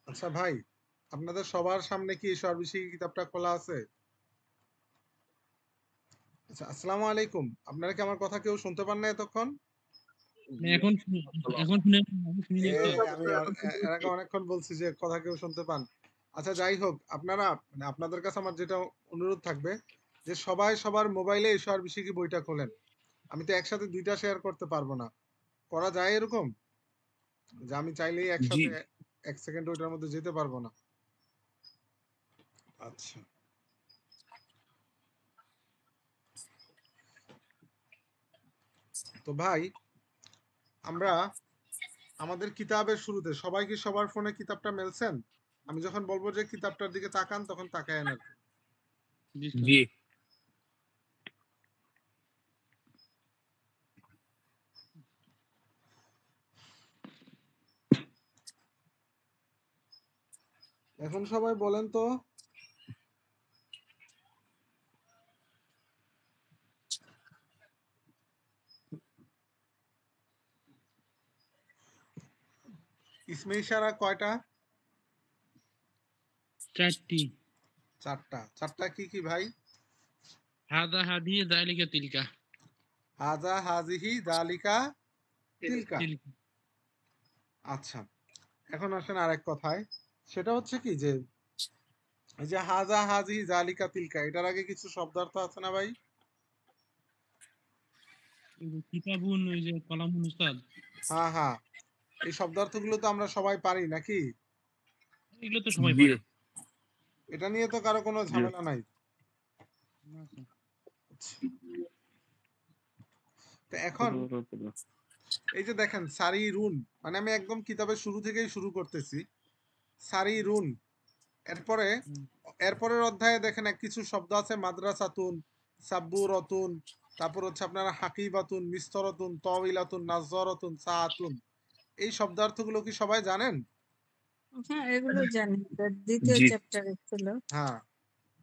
আচ্ছা ভাই, আপনাদের সবার সামনে কি সর্বশেষ কিতাবটা খোলা আছে? আচ্ছা, আসসালামু আলাইকুম। আপনারা কি আমার কথা কেউ শুনতে পান না এতক্ষণ? এখন এখন শুনে আমি শুনি নাই তো। আমি এর আগে অনেকক্ষণ বলছি যে কথা কেউ শুনতে পান। আচ্ছা যাই হোক, আপনারা মানে আপনাদের কাছে আমার যেটা অনুরোধ থাকবে যে সবাই সবার মোবাইলে এই সর্বশেষ বইটা খোলেন। আমি তো একসাথে দুইটা শেয়ার করতে পারবো না। করা যায় এরকম? যে আমি চাইলেই জি একসাথে 1 সেকেন্ড ওইটার মধ্যে যেতে পারবো না। আচ্ছা। তো ভাই, আমরা আমাদের কিতাবের শুরুতে সবাই কি সবার ফোনে কিতাবটা মেলছেন? আমি যখন বলবো যে কিতাবটার দিকে তাকান তখন তাকায়েন আর কি। জি স্যার। জি এখন সবাই বলেন তো ইসমে ইশারা কয়টা? 4টি। 4টা। 4টা কি কি ভাই? হাদা হাদি যালিকা তিলকা। হাজা হাজিহি যালিকা তিলকা। তিলকা। আচ্ছা, এখন আসেন আরেক কথায়। সেটা হচ্ছে কি যে এই যে হাজা হাজিহি যালিকা তিলকা এটার আগে কিছু শব্দার্থ আছে না ভাই? ওই যে কিতাবুন ওই যে কলামুন উস্তাদ। হ্যাঁ হ্যাঁ, এই শব্দার্থগুলো তো আমরা সবাই পারি নাকি? এগুলো তো সবাই জি পারে। এটা নিয়ে তো কারো কোনো জি ঝামেলা নাই। না স্যার। তো এখন এই যে দেখেন সারি রুন, মানে আমি একদম কিতাবের শুরু থেকেই শুরু করতেছি। সারি রুন, এরপরে হুম। এরপরের অধ্যায়ে দেখেন এক কিছু শব্দ আছে মাদ্রাসাতুন, সাব্বুরাতুন, তারপর হচ্ছে আপনার হাকিবাতুন, মিস্তরাতুন, তাওইলাতুন, নাজরাতুন, সাআতুন। এই শব্দার্থগুলো কি সবাই জানেন? হ্যাঁ, এগুলো জানি। দ্বিতীয় জি চ্যাপ্টারে ছিল। হ্যাঁ।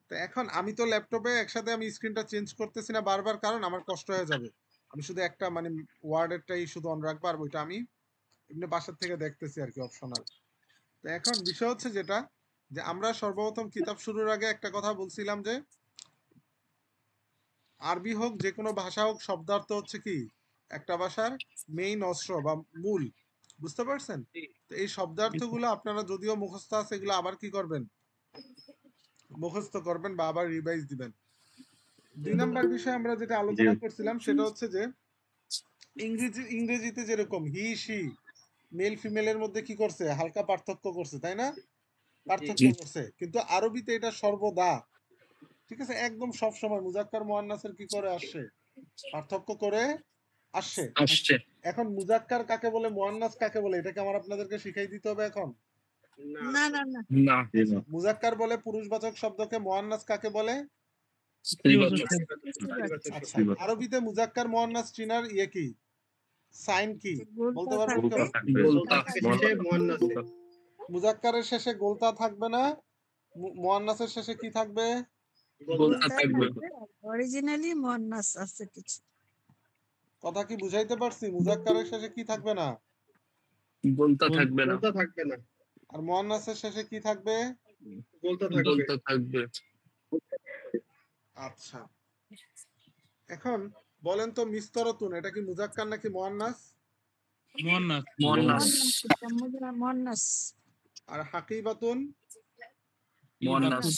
তো এখন আমি তো ল্যাপটপে একসাথে আমি স্ক্রিনটা চেঞ্জ করতেছি না বারবার, কারণ আমার কষ্ট হয়ে যাবে। আমি শুধু একটা মানে ওয়ার্ডেরটাই শুধু অন রাখবো, আর ওইটা আমি এমনি বাসার থেকে দেখতেছি আর কি, অপশনাল। তো এখন বিষয় হচ্ছে যেটা যে আমরা সর্বপ্রথম কিতাব শুরুর আগে একটা কথা বলছিলাম যে আরবি হোক যে কোনো ভাষা হোক শব্দার্থ হচ্ছে কি একটা ভাষার মেইন অস্ত্র বা মূল, বুঝতে পারছেন? তো এই শব্দার্থগুলো আপনারা যদিও মুখস্থ আছে এগুলো আবার কি করবেন, মুখস্থ করবেন বা আবার রিভাইজ দিবেন। 2 নাম্বার বিষয় আমরা যেটা জি আলোচনা করছিলাম সেটা হচ্ছে যে ইংরেজিতে যেরকম হি সি মেল ফিমেলের মধ্যে কি করছে হালকা পার্থক্য করছে, তাই না? পার্থক্য জি করছে, কিন্তু আরবিতে এটা সর্বদা, ঠিক আছে, একদম সব সময় মুজাক্কার মুয়ান্নাসের কি করে আসছে, পার্থক্য করে আসছে। আসছে এখন মুজাক্কার কাকে বলে মুয়ান্নাস কাকে বলে এটা কি আমার আপনাদেরকে শিখাই দিতে হবে এখন? না না না, না মুজাক্কার বলে পুরুষবাচক শব্দকে, মুয়ান্নাস কাকে বলে? স্ত্রীবাচক স্ত্রীবাচক। আচ্ছা, আরবিতে মুজাক্কার মুয়ান্নাস চিনার ইয়ে কি, সাইন কি বলতে গোলতা পারবেন কেউ? থাকবে। গোলতা মুজাক্কারের শেষে গোলতা থাকবে না, মুয়ান্নাসের শেষে কি থাকবে? গোলতা গোলতা থাকবে থাকবে। অরিজিনালি মুয়ান্নাস আছে কিছু। কথা কি বুঝাইতে পারছি? মুজাক্কারের শেষে কি থাকবে না, গোলতা থাকবে না আর মুয়ান্নাসের শেষে কি থাকবে? গোলতা থাকবে আচ্ছা, এখন বলেন তো মিস্তরতুন এটা কি মুজাক্কার নাকি মুয়ান্নাস? মুয়ান্নাস। মুয়ান্নাস মুয়ান্নাস। আর হাকিবাতুন? মুয়ান্নাস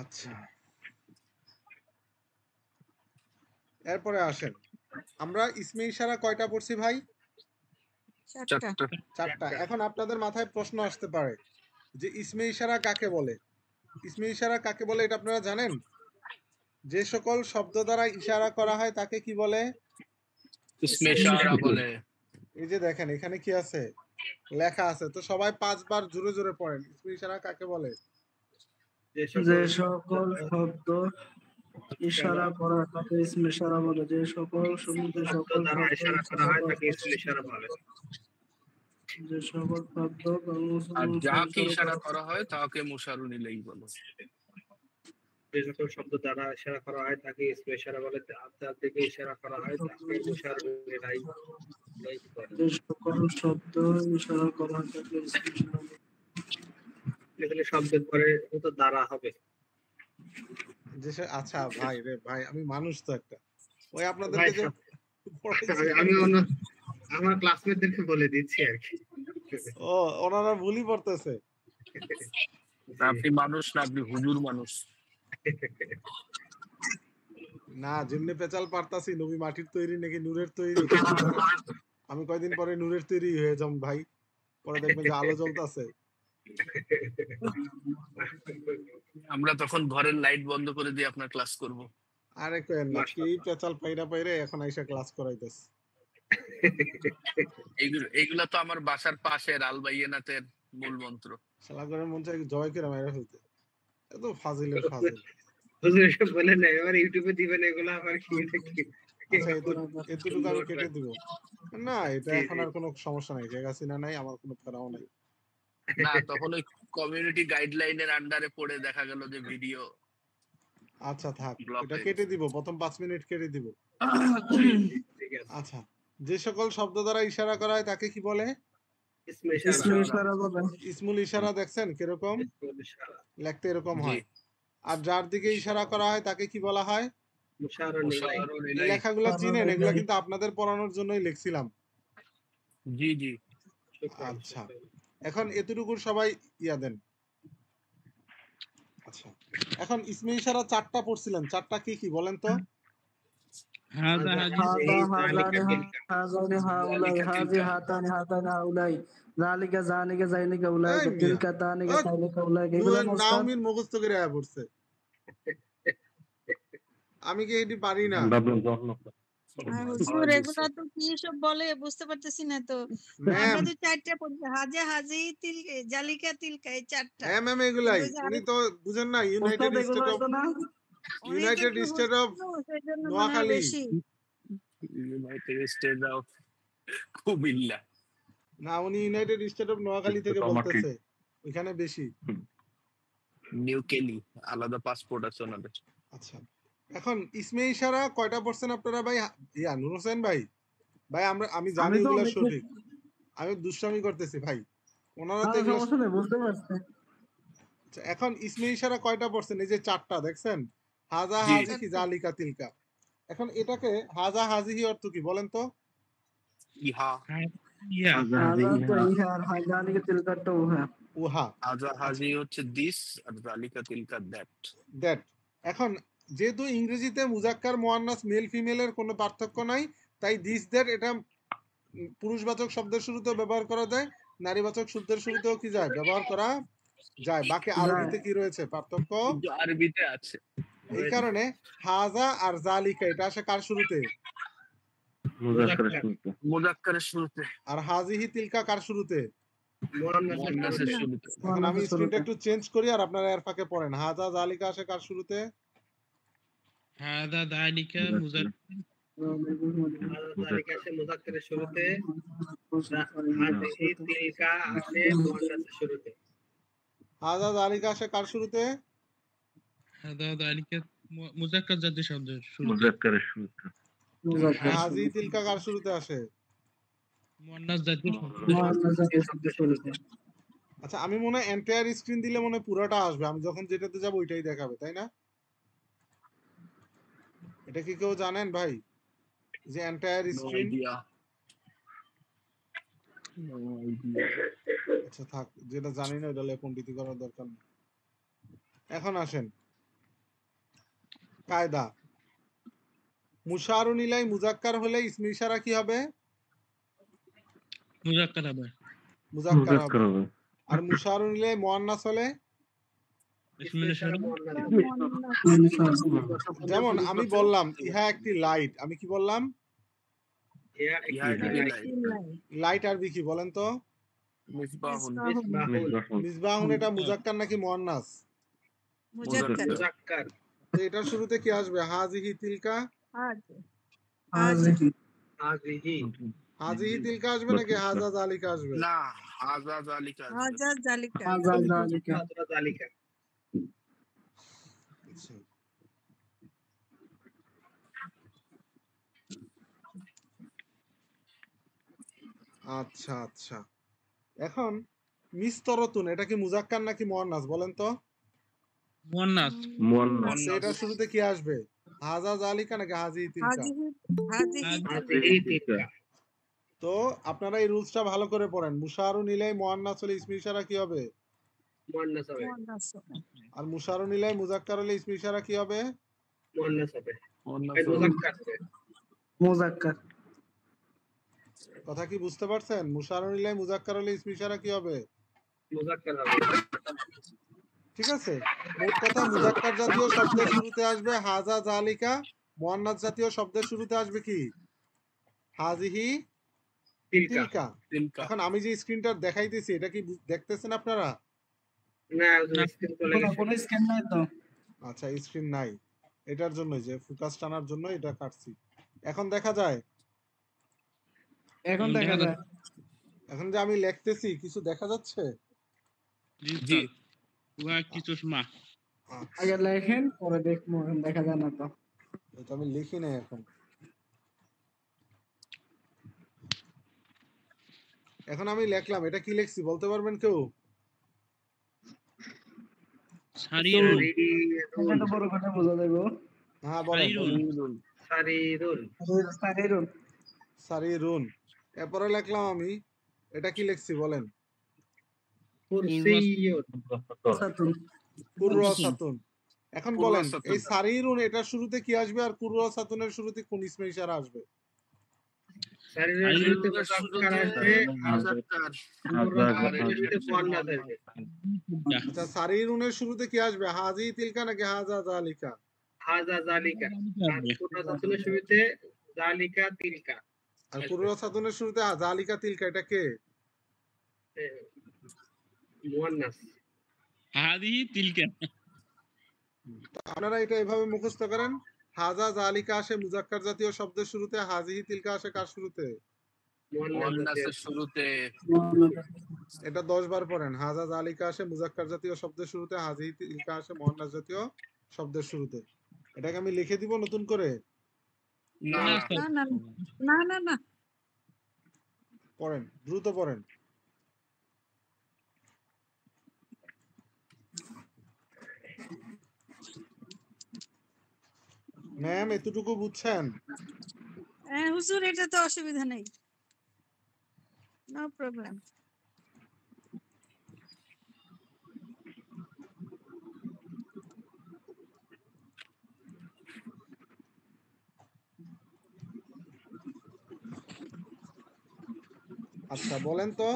আচ্ছা, এরপরে আসেন আমরা ইসমে ইশারা কয়টা পড়ছি ভাই? চারটা। 4টা। এখন আপনাদের মাথায় প্রশ্ন আসতে পারে যে ইসমে ইশারা কাকে বলে? ইসমে ইশারা কাকে বলে এটা আপনারা জানেন? যে সকল শব্দ দ্বারা ইশারা করা হয় তাকে কি বলে? ইসমে ইশারা বলে এই যে দেখেন এখানে কি আছে লেখা আছে, তো সবাই 5 বার জোরে জোরে পড়েন, ইসমে ইশারা কাকে বলে? যে সকল শব্দ ইশারা করা তাকে ইসমে ইশারা বলে। যে সকল শব্দ ইশারা করা হয় তাকে ইসমে ইশারা বলে। যে সকল শব্দ আর যাকে ইশারা করা হয় তাকে মুশারুন ইলাইহি বলে। যে সকল শব্দ দ্বারা ইশারা করা হয় তাকে ইসমে ইশারা বলে, যার দিকে ইশারা করা হয় তাকে মুশারুন ইলাইহি বলে। যে সকল শব্দ ইশারা করা হয় তাকে ইসমে ইশারা বলে। এখানে শব্দের পরে তো দ্বারা হবে। আচ্ছা ভাই রে ভাই, আমি মানুষ তো একটা, ওই ভাই, আপনাদেরকে যে পড়াইছি, আমি আমার ক্লাসমেটদেরকে বলে দিচ্ছি আর কি। ও ওনারা ভুলই পড়তেছে। আপনি মানুষ না, আপনি হুজুর মানুষ। না, যেমনি পেঁচাল পারতাছি, নবী মাটির তৈরি নাকি নূরের তৈরি, আমি কয়দিন পরে নূরের তৈরি হয়ে যাম ভাই, পরে দেখবেন যে আলো জ্বলতাছে। আমরা তখন ঘরের লাইট বন্ধ করে দিয়ে আপনার ক্লাস করব। আরে কয়েন না, কি পেঁচাল পাইরে এখন আইসা ক্লাস করাইতেছে। এইগুলা তো আমার বাসার পাশের আলবাইয়েনাতের মূল মন্ত্র। শালা করে মন চাই জয় করে মাইরা ফেলতে, এত ফাজিলের ফাজিল। হুজুর এসব বলেন না, এবার ইউটিউবে দিবেন এগুলো আবার কি নাকি? আচ্ছা, এতটুকু আমি কেটে দিব না, এটা এখন আর কোনো সমস্যা নাই, শেখ হাসিনা নাই, আমার কোনো ফেরাও নাই। না, তখন ওই কমিউনিটি গাইডলাইনের আন্ডারে পড়ে দেখা গেল যে ভিডিও। আচ্ছা থাক, Block এটা হয়ে কেটে দিব, প্রথম 5 মিনিট কেটে দিব। ঠিক আছে। আচ্ছা, যে সকল শব্দ দ্বারা ইশারা করা হয় তাকে কি বলে? ইসমে ইসমে ইশারা। ইশারা বলে। ইসমুল ইশারা দেখছেন কিরকম ইসমে ইশারা। লিখতে, এরকম জি। হয়। আর যার দিকে ইশারা করা হয় তাকে কি বলা হয়? মুশারুন ইলাইহি। মুশারুন এই ইলাইহি। লেখাগুলো চিনেন, এগুলা কিন্তু আপনাদের পড়ানোর জন্যই লিখছিলাম। জি জি। শুকরান, আচ্ছা। শুকরান। এখন এতটুকু সবাই ইয়া দেন। আচ্ছা, এখন ইসমে ইশারা 4টা পড়ছিলেন, 4টা কি কি বলেন তো? হাযা হাযিহি হাজানি হাউলাই হাজি হাতানি হাতানি হাউলাই যালিকা জানিকা জাইনিকা উলাই এই মিয়া, তিলকা তানিকা ওই তাইলিকা উলাই এগুলো না উস্তাদ? নাউমিন মুখস্থ করে আয়া পড়ছে, আমি কি এটি পারি না? আর হুজুর এগুলা তো কি সব বলে বুঝতে পারতেছি না তো। ম্যাম, আমরা তো 4টা পড়ছি, হাজে হাজি তিলকে জালিকা তিলকা, এই 4টা। হ্যাঁ ম্যাম, এগুলাই কিন্তু উনি তো বুঝেন না, উস্তাদ ইউনাইটেড এগুলো স্টেট অফ আছে না? উনি তো ইউনাইটেড একটু স্টেট অফ হুজুর, সেজন্য মনে হয় নোয়াখালী। বেশি। United state of Comilla. না, উনি ইউনাইটেড স্টেট অফ নোয়াখালী থেকে বলতেছে, ওইখানে বেশি। নিউ কেলি, আলাদা পাসপোর্ট আছে ওনাদের। আচ্ছা, এখন ইসমে ইশারা কয়টা পড়ছেন আপনারা ভাই? ইয়া নূর হোসেন ভাই, ভাই আমি জানি আমি তো এগুলা অনেক সঠিক, আমি দুষ্টামি করতেছি ভাই, ওনারা তো এগুলা। সমস্যা নেই, বুঝতে পারছি। আচ্ছা, এখন ইসমে ইশারা কয়টা পড়ছেন? এই যে 4টা দেখছেন, হাজা জি। হাজি কি জালিকা তিলকা। এখন এটাকে হাজা হাজিহি অর্থ কি বলেন তো? ইহা ইয়া হাজা তো ইহা আর হাজানিকা তিলকাটা উহা। উহা, হাজা হাজি হচ্ছে দিস, আর জালিকা তিলকা দ্যাট। দ্যাট। এখন যেহেতু ইংরেজিতে মুজাক্কার মুয়ান্নাস মেল ফিমেলের কোনো পার্থক্য নাই, তাই দিস দ্যাট এটা পুরুষবাচক শব্দের শুরুতেও ব্যবহার করা যায়, নারীবাচক শব্দের শুরুতেও কি যায় ব্যবহার করা যায়। বাকি আরবিতে কি রয়েছে পার্থক্য? কিন্তু আরবিতে আছে। এই কারণে হাজা আর জালিকা এটা আসে কার শুরুতে? মুজাক্কারের শুরুতে, আর হাজিহি তিলকা কার শুরুতে? মুয়ান্নাসের শুরুতে। এখন আমি স্ক্রিনটা একটু চেঞ্জ করি আর আপনারা এর ফাঁকে পড়েন। হাজা জালিকা আসে কার শুরুতে? হাযা যালিকা মুযাক্কার যালিকা আসে মুযাক্কারের শুরুতে, হাজিহি তিলকা আসে মুয়ান্নাসের শুরুতে। হাজা জালিকা আসে কার শুরুতে? হাযা যালিকা মুযাক্কার জাতীয় শব্দের শুরু। মুযাক্কার হাজি তিলকা কার শুরুতে আসে? মুয়ান্নাস জাতীয় শব্দ। মুয়ান্নাস জাতীয় শব্দের শুরুতে। আচ্ছা, আমি মনে হয় এন্টায়ার স্ক্রিন দিলে মনে হয় পুরোটা আসবে, আমি যখন যেটাতে যাব ওইটাই দেখাবে, তাই না? এটা কি কেউ জানেন ভাই, যে entire no screen? Idea. No idea. আচ্ছা থাক, যেটা জানি না ওটা নিয়ে পণ্ডিতি করার দরকার নেই। এখন আসেন কায়দা। মুশারুন ইলাই মুজাক্কার হলে ইসমে ইশারা কি হবে? মুযাক্কার হবে। মুজাক্কার হবে। আর মুশারুন ইলাই মুয়ান্নাস হলে? ইসমে ইশারা যেমন আমি বললাম ইহা একটি লাইট, আমি কি বললাম? ইহা ইহা একটি একটি লাইট। লাইট আরবি কি বলেন তো? মিসবাহুন। মিসবাহুন এটা মুজাক্কার নাকি মুয়ান্নাস? মুযাক্কার। মুযাক্কার। তো এটার শুরুতে কি আসবে? হাজিহি তিলকা। হাজি হাজিহি হাজিহি। হাজিহি তিলকা আসবে নাকি হাজা জালিকা আসবে? না, হাজা জালিকা আসবে। হাজা জালিকা। হাজা জালিকা। হাজরা জালিকা। আচ্ছা আচ্ছা, এখন মিস্তরতুন এটা কি মুজাক্কার নাকি মুয়ান্নাস বলেন তো? মুয়ান্নাস। আচ্ছা, এটার শুরুতে কি আসবে? হাজা জালিকা নাকি হাজিহি তিলকা? হাজিহি হাজিহি হাজিহি তিলকা। তো আপনারা এই রুলসটা ভালো করে পড়েন। মুশারু নিলাই মুয়ান্নাস হলে ইসমে ইশারা কি হবে? মুয়ান্নাস হবে। মুয়ান্নাস। আর মুশারু নিলাই মুজাক্কার হলে ইসমে ইশারা কি হবে? মুয়ান্নাস হবে। মুয়ান্নাস এই হবে। মুযাক্কার হবে। মুযাক্কার। কথা কি বুঝতে পারছেন? মুশারু নিলাই মুজাক্কার হলে ইসমে ইশারা কি হবে? মুযাক্কার হবে। ঠিক আছে, মোট কথা মুজাক্কার জাতীয় শব্দের শুরুতে আসবে হাজা জালিকা, মুয়ান্নাস জাতীয় শব্দের শুরুতে আসবে কি? হাজিহি তিলকা। তিলকা। তিলকা। এখন আমি যে স্ক্রিনটা দেখাইতেছি এটা কি দেখতেছেন আপনারা? না, স্ক্রিন চলে গেছে। কোনো স্ক্যান নাই তো। আচ্ছা, স্ক্রিন নাই, এটার জন্য যে ফোকাস টানার জন্য এটা কাটছি। এখন দেখা যায়? এখন দেখা যায়। এখন যে আমি লিখতেছি কিছু দেখা যাচ্ছে? জি। ওয়া কি চশমা। আচ্ছা, আগে লেখেন পরে দেখবো, এখন দেখা যায় না তো। এটা আমি লিখি নাই এখন। এখন আমি লিখলাম, এটা কি লিখছি বলতে পারবেন কেউ? সারিরুন। এটা তো বড় কথা বোঝা যাবে। হ্যাঁ বলেন। সারিরুন। সারিরুন। সারিরুন। সারিরুন। এরপরে লিখলাম আমি, এটা কি লিখছি বলেন? কুরসিয়ুন। সাতুন। কুররাসাতুন। এখন বলেন কুররাসাতুন। এই সারিরুন এটার শুরুতে কি আসবে আর কুররাসাতুনের শুরুতে কোন ইসমে ইশারা আসবে? সারিরুন শুরুতে মুযাক্কার আসবে, মুযাক্কার। কুররাসাতুনের শুরুতে মুয়ান্নাস আসবে। আচ্ছা, সারিরুনের শুরুতে কি আসবে? হাজিহি তিলকা নাকি হাজা জালিকা? হাজা জালিকা। আর কুররাসাতুনের শুরুতে জালিকা তিলকা। আর কুররাসাতুনের শুরুতে জালিকা তিলকা, এটা কে? মুয়ান্নাস। হাদিহি তিলকা। আপনারা এটা এভাবে মুখস্থ করেন, হাজা জালিকা আসে মুজাক্কার জাতীয় শব্দের শুরুতে, হাজিহি তিলকা আসে কার শুরুতে? মুয়ান্নাসের শুরুতে। এটা 10 বার পড়েন। হাজা জালিকা আসে মুজাক্কার জাতীয় শব্দের শুরুতে, হাজিহি তিলকা আসে মুয়ান্নাস জাতীয় শব্দের শুরুতে। এটাকে আমি লিখে দিব নতুন করে? না, না না না না না। পড়েন, দ্রুত পড়েন। ম্যাম এতটুকু বুঝছেন? হ্যাঁ হুজুর, এটা তো অসুবিধা নেই। No problem. আচ্ছা বলেন তো,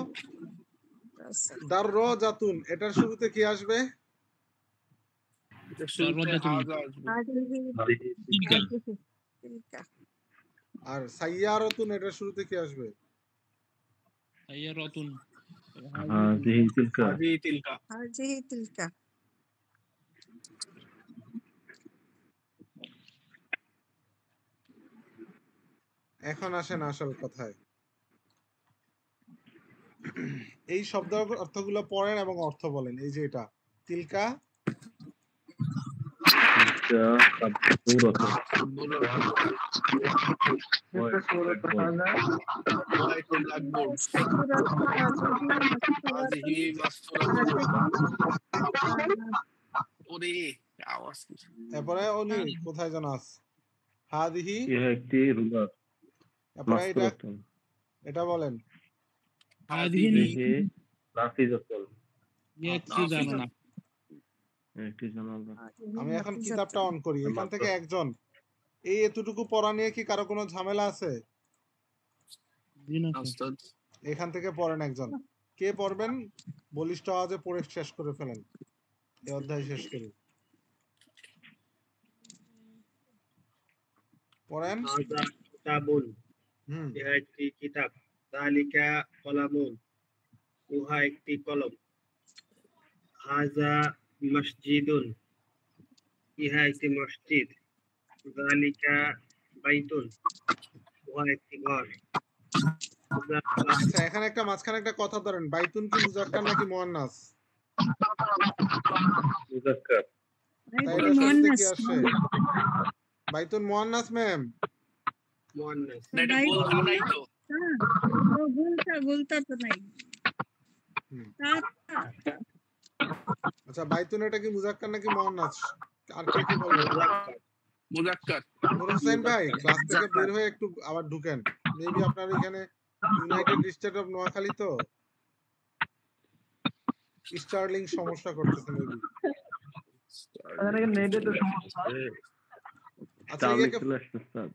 দাররাজাতুন এটার শুরুতে কি আসবে? এটার শুরুতে হাজা আসবে। তিলকা। তিলকা। আর সাইয়ারাতুন এটার শুরুতে কি আসবে? সাইয়ারাতুন। হাজিহি তিলকা। হাজিহি তিলকা। এখন আসেন আসল কথায়। এই শব্দ অর্থগুলো পড়েন এবং অর্থ বলেন। এই যে এটা তিলকা, ওয়াইতুল আকবর। হাজিহি মাসতুরাতুন। ওরে আওয়াজ কি? এরপরে উনি কোথায় যেন আছে? হাদিহি, একটি রুলার এরপরে এটা এটা বলেন। হাদিহি নাফিজাতুন ইয়াকসি জানা। একটি জানালা। আমি এখন কিতাবটা অন করি। এখান থেকে একজন এই এতটুকু পড়া নিয়ে কি কারো কোনো ঝামেলা আছে? ওস্তাদ। এখান থেকে পড়েন একজন। কে পড়বেন? বলিষ্ঠ আওয়াজে পড়ে শেষ করে ফেলেন, এই অধ্যায় শেষ করি। পড়েন। হাজা কিতাবুন। ইহা একটি কিতাব। যালিকা কলামুন। উহা একটি কলম। হাজা মসজিদুন। ইহা একটি মসজিদ। যালিকা বাইতুন। উহা একটি ঘর। আচ্ছা এখানে একটা মাঝখানে একটা কথা ধরেন, বাইতুন কি মুজাক্কার নাকি মুয়ান্নাস? মুজাক্কার। তাই বাইতুন এটার সাথে মুয়ান্নাস কি আসে? বাইতুন মুয়ান্নাস ম্যাম। মুয়ান্নাস। না এটা বাইতুন গোলতা নাই তো। হ্যাঁ, ও গুলতা তো নাই হুম। তা আচ্ছা বাইতুন এটা কি মুজাক্কার নাকি মুয়ান্নাস? আর কে কি বলবেন? মুজাক্কার। মুজাক্কার। নূর হোসেন ভাই ক্লাস থেকে বের হয়ে একটু আবার ঢুকেন। মেবি আপনার এখানে ইউনাইটেড স্টেট অফ নোয়াখালী তো স্টারলিং সমস্যা করতেছে মেবি। এখানে নেটে তো সমস্যা। আচ্ছা তাহলে ইয়েকে চলে আসছে স্যার।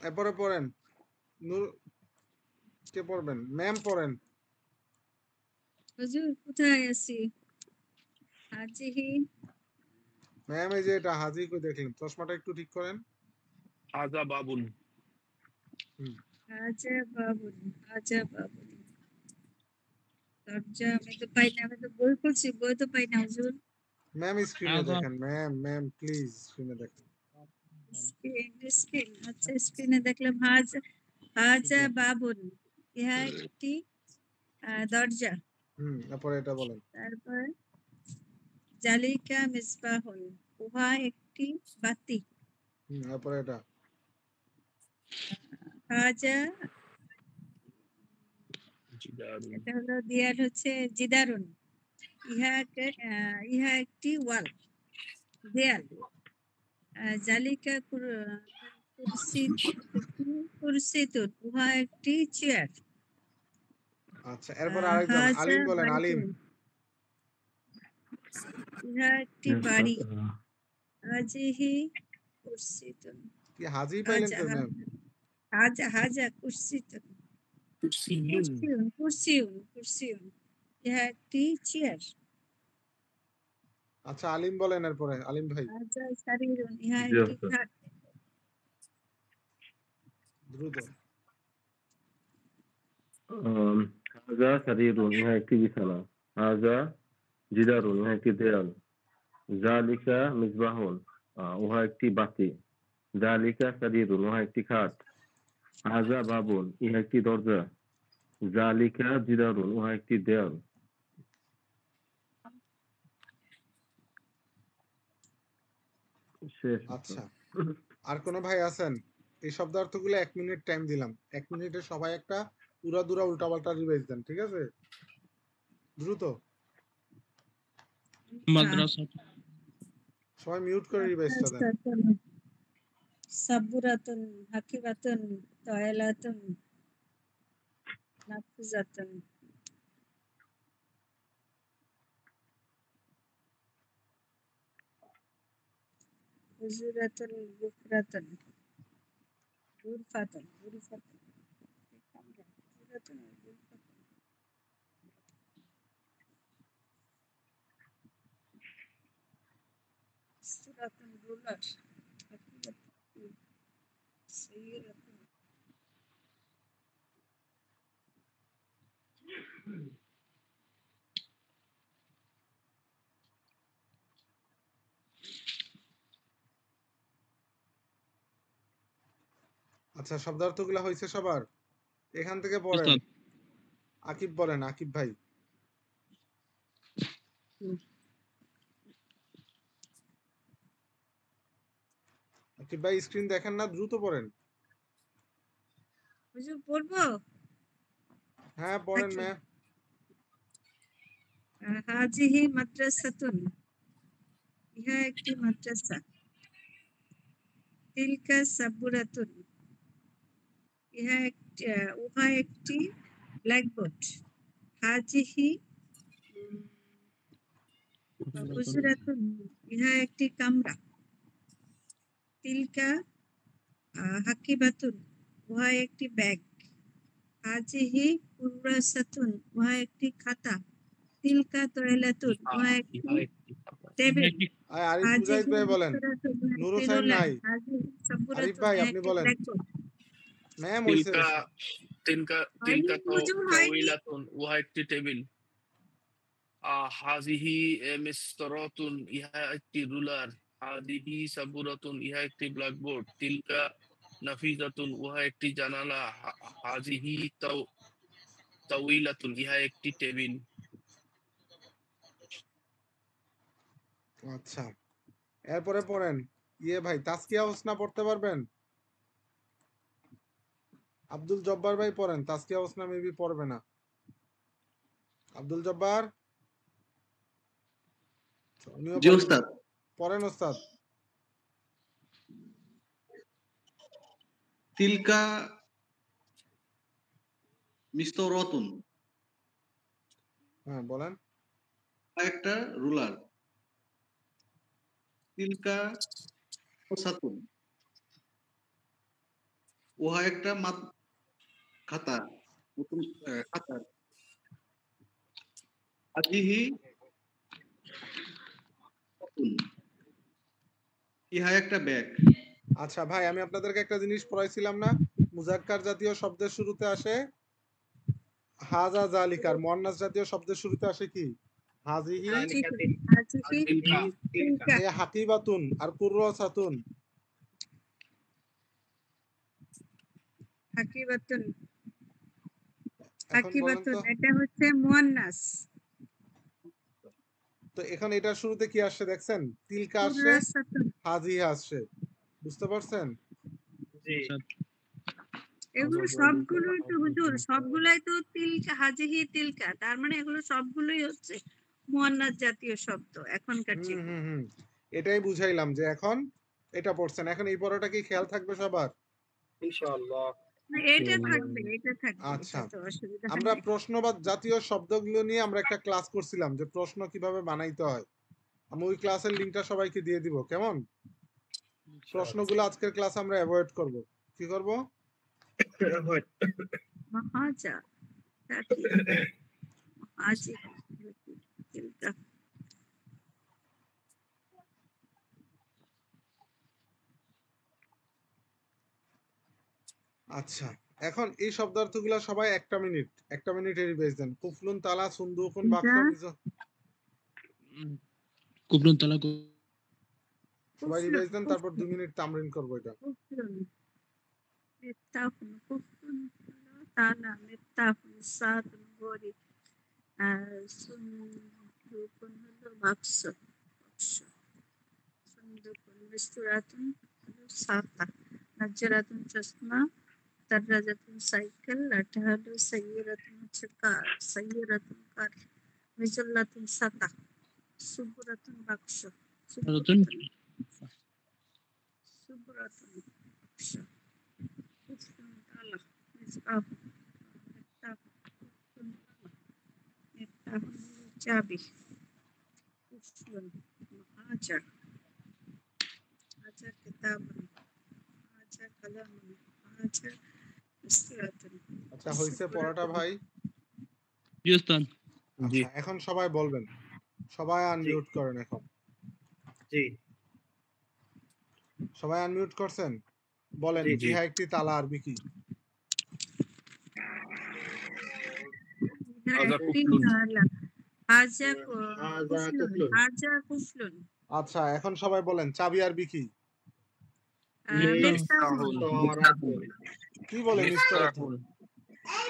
এরপরে পড়েন। নূর কে পড়বেন? ম্যাম পড়েন। হুজুর কোথায় আছি? হাজিহি ম্যাম এই যে এটা হাজি কই দেখলেন? চশমাটা একটু ঠিক করেন। হাজা বাবুন। হাজা বাবুন হাজা বাবুন দরজা আমি তো পাই না, আমি তো বই খুলছি, বই তো পাই না হুজুর। ম্যাম স্ক্রিনে হাজা। দেখেন। ম্যাম প্লিজ স্ক্রিনে দেখেন। স্ক্রিন আচ্ছা স্ক্রিনে দেখলাম হাজা হাজা বাবুন, ইহা একটি দরজা। তারপরে এটা বলেন। তারপর জালিকা মিসবাহুন, উহা একটি বাতি। তারপরে এটা হাজা জিদারুন। এটা হলো দিয়াল হচ্ছে জিদারুন, ইহা একটি ওয়াল দেয়াল। জালিকা কুরসিতুন, উহা একটি চেয়ার। আচ্ছা এরপর আরেকজন হাজা আলিম বলেন। আলিম বাইতুন, ইহা একটি বাড়ি। হাজিহি কুরসিতুন, কি হাজি পাইলেন হাজা কই ম্যাম? হাজা হাজা কুরসিতুন, কুরসিয়ুন। কুরসিউন, ইহা একটি চেয়ার। আচ্ছা আলিম বলেন এরপরে। আলিম ভাই হাজা সারিরুন, ইহা জি একটি স্যার। খাট। দ্রুত। হাজা সারিরুন, ইহা একটি বিছানা। হাজা জিদারুন, ইহা একটি দেয়াল। জালিকা মিসবাহুন, উহা একটি বাতি। জালিকা সারিরুন, উহা একটি খাট। হাজা বাবুন, ইহা একটি দরজা। জালিকা জিদারুন, উহা একটি দেয়াল। শেষ। আচ্ছা আর কোন ভাই আছেন? এই শব্দার্থগুলো 1 মিনিট টাইম দিলাম। 1 মিনিটে সবাই একটা উড়াদুরা উল্টাপাল্টা রিভাইজ দেন, ঠিক আছে? দ্রুত মাদ্রাসা। সবাই মিউট করে রিভাইজটা দেন। সাবুরাতুন, হাকিবাতুন, তয়লাতুন, নাফিজাতুন। হুজুরাতুন, গুফরাতুন, গুরফাতুন, হুজুরাতুন আর গুরফাতুন। সুরাতুন, রুলার, হাকিবাতুন, সাইয়্যিরাতুন। আচ্ছা শব্দার্থগুলো হয়েছে সবার? এখান থেকে পড়েন। উস্তাদ। আকিব বলেন। আকিব ভাই আকিব ভাই স্ক্রিন দেখেন না, দ্রুত পড়েন। হুজুর পড়বো? হ্যাঁ পড়েন নাকি? ম্যাম। হাজিহি মাদ্রাসাতুন, ইহা একটি মাদ্রাসা। তিলকা সাবুরাতুন, উহা একটি ব্ল্যাকবোর্ড। হাজিহি হুজরাতুন, ইহা একটি কামরা। তিলকা হাকিবাতুন, উহা একটি ব্যাগ। হাজিহি কুররাসাতুন, উহা একটি খাতা। তিলকা তয়লাতুন, উহা একটি ইহা একটি খাবার। টেবিল। আরিফ মুজাহিদ হাজিহি ভাই বলেন। মিসরাতুন, উহা নূর একটি হোসেন রুলার। নাই। হাজিহি আরিফ সাবুরাতুন, ভাই ইহা আপনি একটি বলেন। ব্ল্যাকবোর্ড। ম্যাম হইছে। তিলকা তিলকা তিলকা হুজুর হয়নি। তাওইলাতুন, উহা একটি টেবিল। হাজিহি মিসতরাতুন, ইহা একটি রুলার। হাদিহি সাবুরাতুন, ইহা একটি ব্ল্যাকবোর্ড। তিলকা নাফিজাতুন উহা একটি জানালা, হাজিহি তাওয়িলাতুন ইহা একটি টেবিল। আচ্ছা, এরপরে পড়েন। ভাই তাসকিয়া হোসনা পড়তে পারবেন? আব্দুল জব্বার ভাই পড়েন, তাসকিয়া হোসনা মেবি পড়বে না। আব্দুল জব্বার উনিও জি পড়বেন। ওস্তাদ। পড়েন ওস্তাদ। তিলকা মিস্তরাতুন, হ্যাঁ বলেন। একটা রুলার। তিলকা সাতুন, উহা একটা খাতা, নতুন খাতা। আজিহি খাতুন, ইহা একটা ব্যাগ। আচ্ছা ভাই, আমি আপনাদেরকে একটা জিনিস পড়াইছিলাম না, মুজাক্কার জাতীয় শব্দের শুরুতে আসে হাজা জালিকার, মুয়ান্নাস জাতীয় শব্দের শুরুতে আসে কি? হাজিহি, তিলকা। এ হাকিবাতুন আর কুররাসাতুন। হাকিবাতুন, এখন বলেন তো, এটা হচ্ছে মুয়ান্নাস। তো এখন এটার শুরুতে কি আসছে দেখছেন? তিলকা আসছে, কুররাসাতুন, হাজি আসছে, বুঝতে পারছেন? জি এগুলো সবগুলোই তো হুজুর, সবগুলাই তো তিলকা, হাজিহি তিলকা, তার মানে এগুলো সবগুলোই হচ্ছে মুয়ান্নাস জাতীয় শব্দ এখনকার হুম যেগুলো। হুম হুম, এটাই বুঝাইলাম যে এখন এটা পড়ছেন। এখন এই পড়াটা কি খেয়াল থাকবে সবার? ইনশাআল্লাহ। এটা থাকবে, এটা থাকবে, আচ্ছা, এটা তো অসুবিধা আমরা নেই। প্রশ্নবাদ জাতীয় শব্দগুলো নিয়ে আমরা একটা ক্লাস করছিলাম যে প্রশ্ন কিভাবে বানাইতে হয়। আমি ওই ক্লাসের লিংকটা সবাইকে দিয়ে দিব, কেমন? প্রশ্নগুলো আজকের ক্লাসে আমরা অ্যাভয়েড করব। কি করব? মাহাজা, তাকি, মাহাজি, তিলকা। আচ্ছা, এখন এই শব্দার্থগুলো সবাই একটা মিনিটে রিভাইজ দেন। কুফলুন, তালা, সুন্দুকুন, বাক্স, কুবরুন তালা সবাই রিভাইজ দেন, তারপর 2 মিনিট তামরিন করব এটা। কুফলুন, মিফতাহুন, কুফলুন, তালা, মিফতাহুন, সাদুন, গরি, সুন্দুকুন হলো বাক্স, সুন্দুকুন, মিস্তুরাতুন হলো ছাতা, নাজরাতুন চশমা, দারাজাতুন সাইকেল, এটা হলো সাইয়ারাতুন হচ্ছে কার, সাইয়ারাতুন কার, মিজাল্লাতুন ছাতা, সুবরাতুন বাক্স, রতন সুবরাতুন বাক্স, কুফলুন তালা, মিসবাহুন, মিফতাহুন তালা, মিফতাহুন হলো চাবি, কুফলুন হাজার, হাজার কিতাবুন, হাজার কালামুন, হাজার মিসরাতুন। আচ্ছা, হইছে পড়াটা ভাই? জি ওস্তাদ। জি আচ্ছা, এখন সবাই বলবেন। সবাই আনমিউট করেন এখন। জি সবাই আনমিউট করছেন? বলেন, জি, জি। ইহা একটি তালা আরবি কি? হাজা একটি কুফলুন। তালা, হাজা হাজা কুফলুন, কুফলুন। হাজা কুফলুন, আচ্ছা, এখন সবাই বলেন, চাবি আরবি কি? মিফতাহুন, মিফতাহুন। কি বলে মিস্তারাতুন?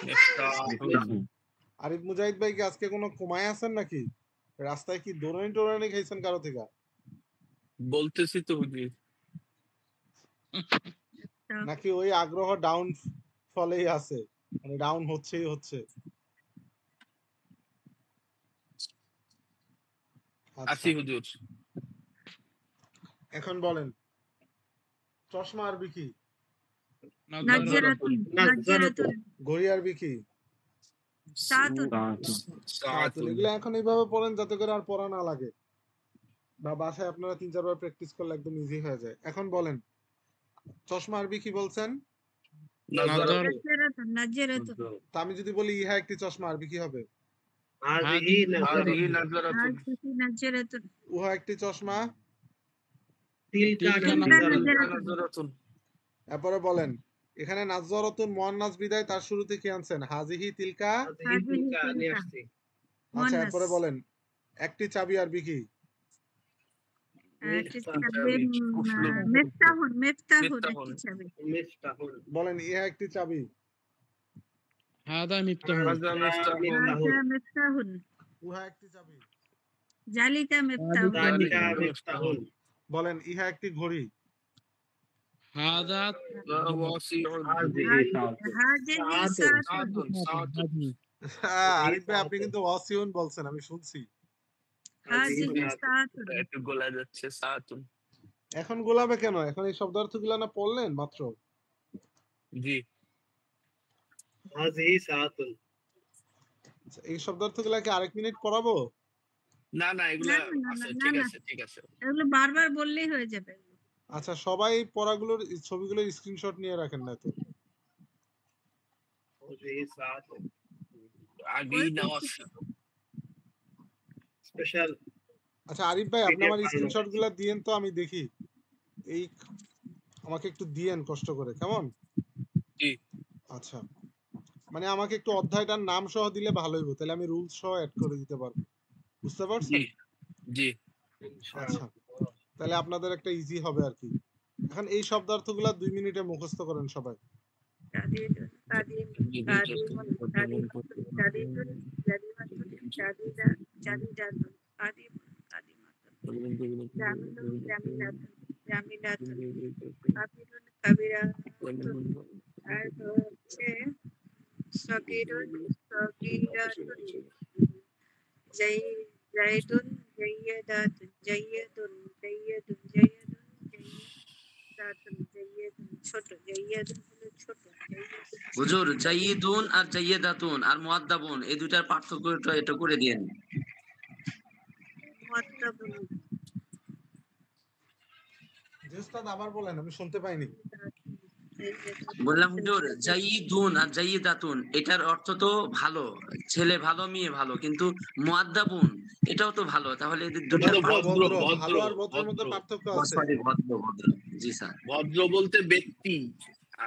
মিফতাহুন। আরিফ মুজাহিদ ভাই কি আজকে কোনো কমায় আছেন নাকি? রাস্তায় কি দৌড়ানি টোড়ানি খাইছেন কারো থেকে? বলতেছি তো হুজুর। নাকি ওই আগ্রহ ডাউন ফলেই আছে, মানে ডাউন হচ্ছেই হচ্ছে? আসি আচ্ছা, হুজুর। এখন বলেন, চশমা আরবি কি? নাজরাতুন, নাজরাতুন, ঘড়ি আরবি কি? সাতুন, সাআতুন। এগুলো এখন এইভাবে পড়েন যাতে করে আর পড়া না লাগে, বা বাসায় আপনারা 3-4 বার প্র্যাকটিস করলে একদম ইজি হয়ে যায়। এখন বলেন, চশমা আরবি কি বলছেন? নাজরাতুন, নাজরাতুন, তা আমি যদি বলি ইহা একটি চশমা আরবি কি হবে? হাযিহি হাযিহি নাযরাতুন। নাযরাতুন। হাযিহি নাজরাতুন, উহা একটি চশমা। তিলকা তিলকা নাযরাতুন। নাযরাতুন। এরপরে বলেন, এখানে নাযরাতুন মুয়ান্নাস বিদায় তার শুরুতে কি আনছেন? হাযিহি তিলকা। হাযিহি তিলকা নিয়ে তিলকা। আসছি। আচ্ছা, মুয়ান্নাস। এরপরে বলেন, একটি চাবি আরবি কি? একটি মিফতাহ, চাবি কুফলু মেফতাহুন মেফতাহুন মিফতাহুন একটি চাবি মিফতাহুন, বলেন ইহা একটি চাবি। হাদা মিফতাহুন। হাযা মিফতাহুন হাযা মিফতাহুন উহা একটি চাবি। জালিকা মিফতাহুন যালিকা যালিকা মিফতাহুন, বলেন ইহা একটি ঘড়ি। হাদা ওয়াসিউন হাযিহি সাআতুন। হাযিহি সাআতুন সাআতুন আরিফ ভাই আপনি কিন্তু ওয়াসিউন বলছেন, আমি শুনছি। হাযিহি সাআতুন একটু গোলা যাচ্ছে সাআতুন। এখন গোলাবে কেন? এখন এই শব্দার্থগুলো না পড়লেন মাত্র? জি হাযিহি সাআতুন। আচ্ছা, এই শব্দার্থগুলো কি আরেক মিনিট পড়াবো? না না এগুলা না, না, আছে, না, ঠিক না। আছে ঠিক আছে। এগুলো বারবার বললেই হয়ে যাবে আচ্ছা, সবাই এই পড়াগুলোর ছবিগুলোর স্ক্রিনশট নিয়ে রাখেন না তো। হাযিহি সাআতুন। আগেই নেওয়া স্পেশাল আচ্ছা আরিফ ভাই আপনি PDF আমার বানানো স্ক্রিনশট গুলা দিয়েন তো, আমি দেখি। এই আমাকে একটু দিয়েন কষ্ট করে, কেমন? জি আচ্ছা, মানে আমাকে একটু অধ্যায়টার নাম সহ দিলে ভালো হইব, তাহলে আমি রুলস সহ অ্যাড করে দিতে পারবো। বুঝতে পারছেন? জি আচ্ছা, তাহলে আপনাদের একটা ইজি হবে আর কি। এখন এই শব্দার্থগুলা 2 মিনিটে মুখস্থ করেন সবাই। কাদিদুন কাদিমুন কাদিমাতুন কাদিদুন কাদিমাতুন কাদিদা কাদিদাতুন কাদিমুন কাদিমাতুন জামিলুন জামিলাতুন জামিলাতুন কাবিরুন কাবিরাতুন আর হচ্ছে সগীরুন সগীরাতুন জাইদুন জাইয়াদাতুন জাইয়াদুন জাইয়াদুন জাইয়াদুন জাইয়াদাতুন জাইয়াদুন ছোট জাইয়াদুন হলো ছোট জাইয়াদুন হুজুর জাইয়িদুন আর জাইয়্যিদাতুন আর মুআদ্দাবুন এই দুইটার পার্থক্যটা এটা করে দিয়েন। মুআদ্দাবুন জি উস্তাদ আবার বলেন, আমি শুনতে পাইনি। বললাম হুজুর জাইয়িদুন আর জাইয়্যিদাতুন এটার অর্থ তো ভালো, ছেলে ভালো মেয়ে ভালো, কিন্তু মুআদ্দাবুন এটাও তো ভালো, তাহলে এদের দুইটার ভদ্র ভদ্র ভদ্র ভদ্র, ভদ্র ভালো আর ভদ্রের মধ্যে ভদ্র পার্থক্য আছে। সরি ভদ্র ভদ্র। জি স্যার। ভদ্র বলতে ব্যক্তি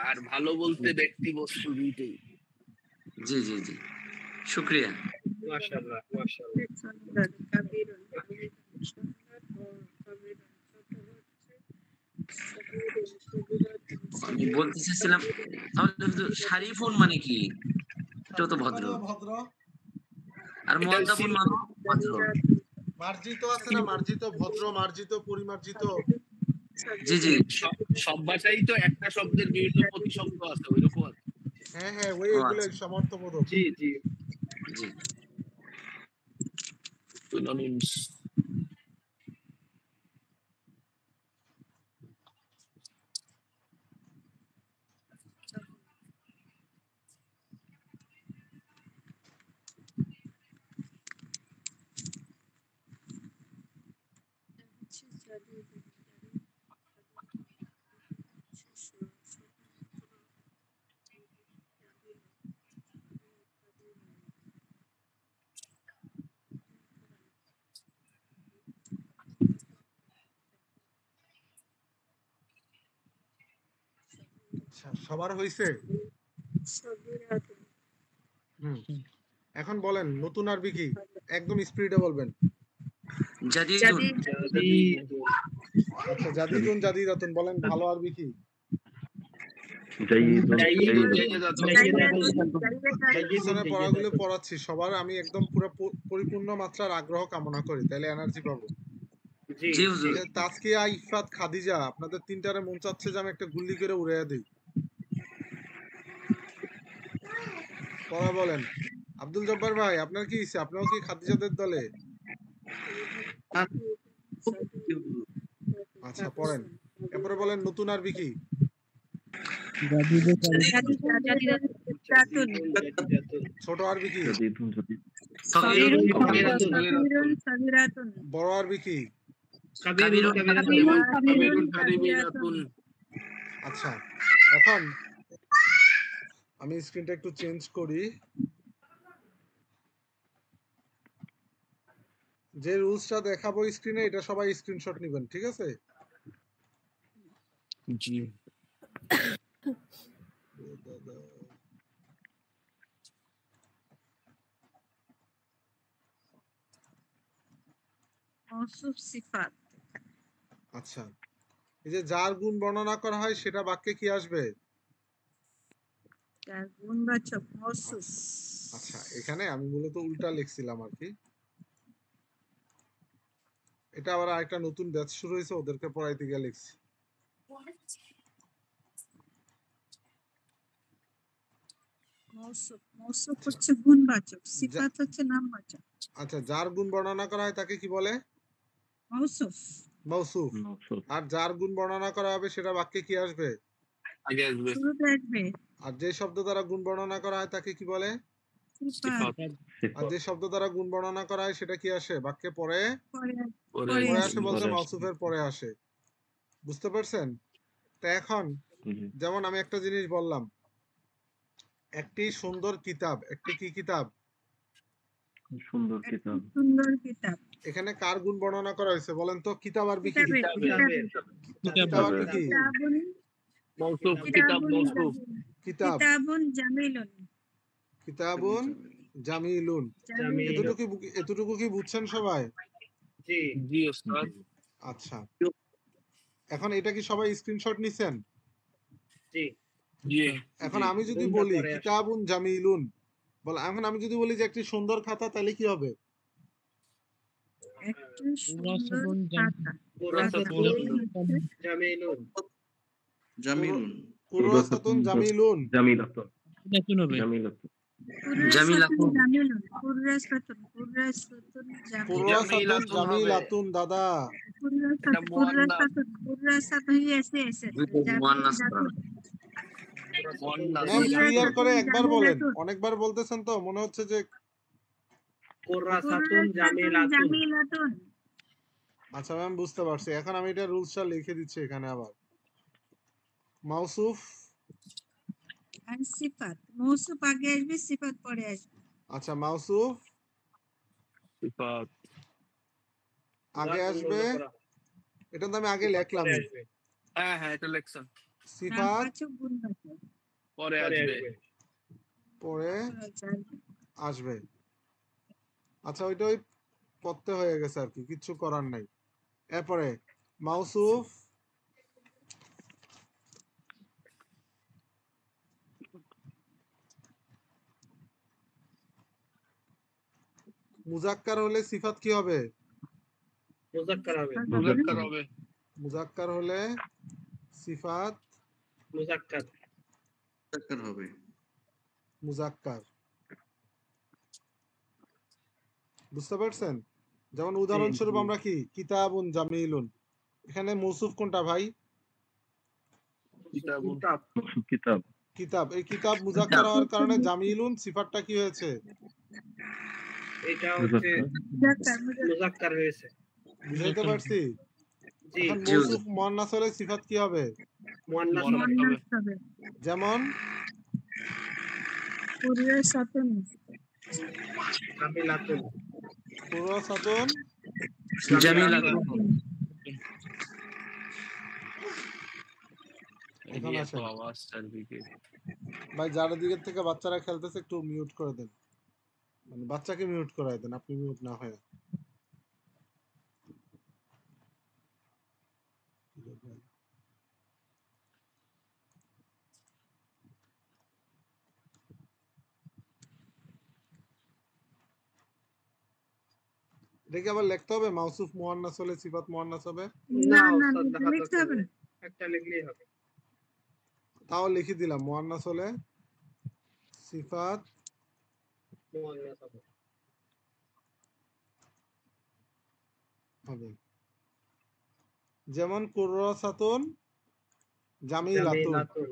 আর ভালো বলতে ব্যক্তি বস্তু দুইটাই। জি জি জি, শুকরিয়া। মাশাআল্লাহ মাশাআল্লাহ। সুন্দর কাবিরুন সুন্দর ও কাবিরুন ছোট হচ্ছে সগীরুন সগীরাতুন আমি বলতে চাইছিলাম তাহলে হুজুর শারিফুন মানে কি? এটাও তো ভদ্র। ভদ্র আর এটা মুআদ্দাবুন মানে ভদ্র। মার্জিত আছে না, মার্জিত, ভদ্র, মার্জিত, পরিমার্জিত। জি জি সব ভাষাই তো একটা শব্দের বিভিন্ন প্রতিশব্দ আছে ওইরকম আছে। হ্যাঁ হ্যাঁ, ওই ও এগুলো আচ্ছা। সমর্থবোধক। জি জি জি Synonyms. আচ্ছা, সবার হইছে? সগীরাতুন হুম, এখন বলেন নতুন আরবি কি? একদম স্পিডে বলবেন। জাদিদুন জাদিদ জাদিদুন আচ্ছা, জাদিদুন জাদিদাতুন বলেন, ভালো আরবি কি? জাইয়িদুন জাইয়িদুন জাইয়িদুন। জাইয়িদাতুন পিছনে পড়াগুলো পড়াচ্ছি, সবার আমি একদম পুরো পরিপূর্ণ মাত্রার আগ্রহ কামনা করি, তাইলে এনার্জি পাবো। জি জি হুজুর। তাসকিয়া, ইফাত, খাদিজা, আপনাদের তিনটারে মন চাচ্ছে যে আমি একটা গুল্লি করে উড়াইয়া দিই। পড়া বলেন। আব্দুল জব্বার ভাই আপনার কি ইচ্ছে? আপনিও কি খাদিজাদের দলে? আচ্ছা পড়েন, এরপরে বলেন নতুন আরবি কি? জাদিদাতুন ছোট আরবি কি? জাদিদুন জাদিদ। সগীরুন কাবিরাতুন সগীরুন সগীরাতুন বড় আরবি কি? কাবিরুন কাবিরাতুন কাবিরুন কাবিরাতুন। আচ্ছা, এখন আমি স্ক্রিনটা একটু চেঞ্জ করি। যে রুলসটা দেখাবো স্ক্রিনে, এটা সবাই স্ক্রিনশট নেবেন, ঠিক আছে? জি মওসুফ সিফাত আচ্ছা, এই যে যার গুণ বর্ণনা করা হয় সেটা বাক্যে কি আসবে? যার গুণবাচক মওসুফ। আচ্ছা, এখানে আমি মূলত উল্টা লিখছিলাম আর কি। এটা আবার আরেকটা নতুন ব্যাচ শুরু হয়েছে, ওদেরকে পড়াইতে গিয়ে লিখছি। মওসুফ মওসুফ হচ্ছে গুণবাচক, সিফাত হচ্ছে নামবাচক। আচ্ছা, যার গুণ বর্ণনা করা হয় তাকে কি বলে? মওসুফ। মৌসুফ। আর যার গুণ বর্ণনা করা হবে সেটা বাক্যে কি আসবে? আগে আসবে শুরুতে আসবে আর যে শব্দ দ্বারা গুণ বর্ণনা করা হয় তাকে কি বলে? সিফাত। আর যে শব্দ দ্বারা গুণ বর্ণনা করা হয় সেটা কি আসে? বাক্যে পরে পরে পরে পরে পরে আসবে। আসে বলতে মাউসুফের পরে আসে। বুঝতে পারছেন? তা এখন যেমন আমি একটা জিনিস বললাম, একটি সুন্দর কিতাব, একটি কি কিতাব? সুন্দর একটি কিতাব। সুন্দর কিতাব। এখানে কার গুণ বর্ণনা করা হয়েছে বলেন তো? কিতাব আরবি কি? কিতাবের কিতাবের কিতাব আরবি কি? কিতাবুন মৌসুফ কিতাব কিতাবুন মৌসুফ কিতাব। কিতাবুন জামিলুন। কিতাবুন জামিলুন। জামিলুন। এতটুকু কি বুঝছেন সবাই? জি জি ওস্তাদ আচ্ছা, এখন এটা কি সবাই স্ক্রিনশট নিছেন? জি জি এখন আমি যদি গুণটা বলি পরে আসে। কিতাবুন জামিলুন, এখন আমি যদি বলি যে একটি সুন্দর খাতা, তাহলে কি হবে? একটি সুন্দর রাসূলুন খাতা। কুরাসাতুন জামিলুন। জামিলুন। কুরাসাতুন জামিলুন। জামিলাতুন। নতুন হবে। জামিলাতুন। কুরাসাতুন জামিলাতুন। জামিলুন। কুরাসাতুন জামিলুন। কুরাসাতুন জামিলাতুন হবে। জামিলাতুন দাদা। এটা মুয়ান্নাস কুরাসাতুন এসে মুয়ান্নাস করা। মুয়ান্নাস ম্যাম ক্লিয়ার করে একবার বলেন, জামিলাতুন। অনেকবার বলতেছেন তো মনে হচ্ছে যে। কুরাসাতুন জামিলাতুন। জামিলাতুন। আচ্ছা ম্যাম, বুঝতে পারছি। এখন আমি এটা রুলসটা লিখে দিচ্ছি এখানে আবার। মাউসুফ, আর সিফাত। মৌসুফ আগে আসবে, সিফাত পরে আসবে। আচ্ছা মাউসুফ সিফাত আগে আসবে, এটা তো আমি আগে লিখলাম। হ্যাঁ হ্যাঁ এটা লেখছেন। সিফাত নামবাচক গুণবাচক পরে আসবে পরে আসবে। আসবে। আচ্ছা, ওইটাই পড়তে হয়ে গেছে আর কি, কিচ্ছু করার নাই। এরপরে মাউসুফ মুজাক্কার হলে সিফাত কি হবে? মুজাক্কার হবে। মুজাক্কার হবে মুজাক্কার হলে সিফাত মুজাক্কার মুজাক্কার হবে। মুজাক্কার। বুঝতে পারছেন? যেমন উদাহরণস্বরূপ আমরা কি কিতাবুন জামিলুন, এখানে মৌসুফ কোনটা ভাই? কিতাবুন কিতাব কিতাব। কিতাব। এই কিতাব মুজাক্কার হওয়ার কারণে জামিলুন সিফাতটা কি হয়েছে? এটা হচ্ছে মুজাক্কার হয়েছে। বুঝাইতে পারছি? জি এখন মৌসুফ মুয়ান্নাস হলে সিফাত কি হবে? মুয়ান্নাস মুয়ান্নাস হবে। হবে যেমন কুরাসাতুন জামিলাতুন। কুরাসাতুন জামিলাতুন। এখন এই আসেন। এত আওয়াজ চারদিকে। ভাই যার দিকের থেকে বাচ্চারা খেলতেছে একটু মিউট করে দেন, মানে বাচ্চাকে মিউট করাই দেন, আপনি মিউট না হয়ে। এটা কি আবার লিখতে হবে মাউসুফ মুয়ান্নাস হলে সিফাত মুয়ান্নাস হবে? না না ওস্তাদ, দেখা লিখতে হবে না। একটা লিখলেই হবে। তাও লিখে দিলাম, মুয়ান্নাস হলে সিফাত মুয়ান্নাস হবে। হবে। যেমন কুরাসাতুন জামিলাতুন। জামিলাতুন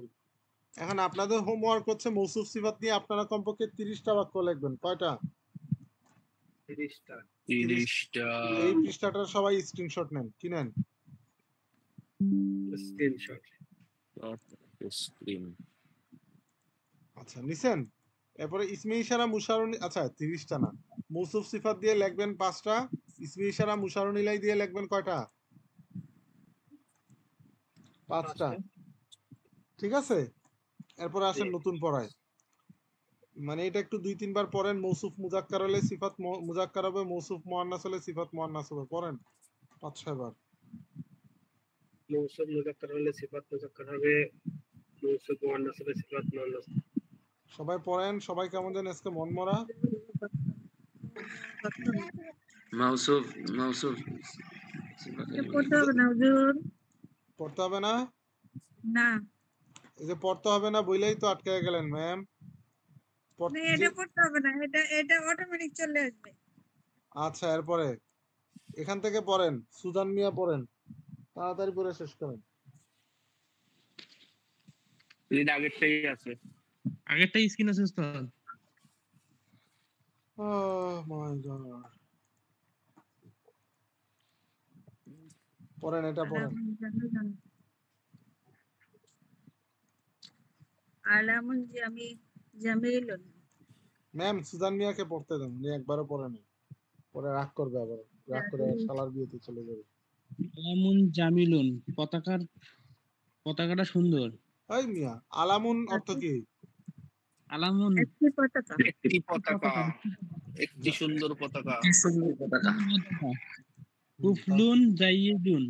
এখন আপনাদের হোমওয়ার্ক হচ্ছে মৌসুফ সিফাত নিয়ে আপনারা কমপক্ষে 30টা বাক্য লিখবেন। কয়টা? 30টা। 30টা এই পৃষ্ঠাটার সবাই স্ক্রিনশট নেন। কি নেন? স্ক্রিনশট। স্ক্রিন আচ্ছা নিছেন? এরপরে ইসমে ইশারা মুশারুনি, আচ্ছা 30টা না, মৌসুফ সিফাত দিয়ে লিখবেন 5টা, ইসমে ইশারা মুশারুন ইলাই দিয়ে লিখবেন কয়টা? 5টা। ঠিক আছে? এরপরে আসেন নতুন পড়ায়। মানে এটা একটু 2-3 বার পড়েন। মৌসুফ মুজাক্কার হলে সিফাত মুজাক্কার হবে, মৌসুফ মুয়ান্নাস হলে সিফাত মুয়ান্নাস হবে। পড়েন 5-6 বার। মৌসুফ মুজাক্কার হলে সিফাত মুজাক্কার হবে, মৌসুফ মুআন্নাস হলে সিফাত মুআন্নাস। সবাই পড়েন, সবাই কেমন যেন আজকে মনমরা। মাউসুফ মাউসুফ এটা পড়তে হবে না হুজুর। পড়তে হবে না? না এই যে পড়তে হবে না বইলেই তো আটকে গেলেন ম্যাম। না, এটা পড়তে হবে না, এটা অটোমেটিক চলে আসবে। আচ্ছা, এরপরে এখান থেকে পড়েন, সুজান মিয়া পড়েন, তাড়াতাড়ি পড়ে শেষ করেন। এর আগেরটাই আছে। আগেরটা স্ক্রিন আছে উস্তাদ। মাই গড, পড়েন, এটা পড়েন। আলামুন জামিলুন। ম্যাম সুজান মিয়াকে পড়তে দেন, উনি একবারও পড়ে নাই, পরে রাগ করবে, আবার রাগ করে শালার বিয়েতে চলে যাবে। আলামুন জামিলুন, পতাকাটা সুন্দর। এই মিয়া, আলামুন অর্থ কি? আলামুন একটি পতাকা। একটি পতাকা, একটি সুন্দর পতাকা। কুফলুন জাইয়িদুন,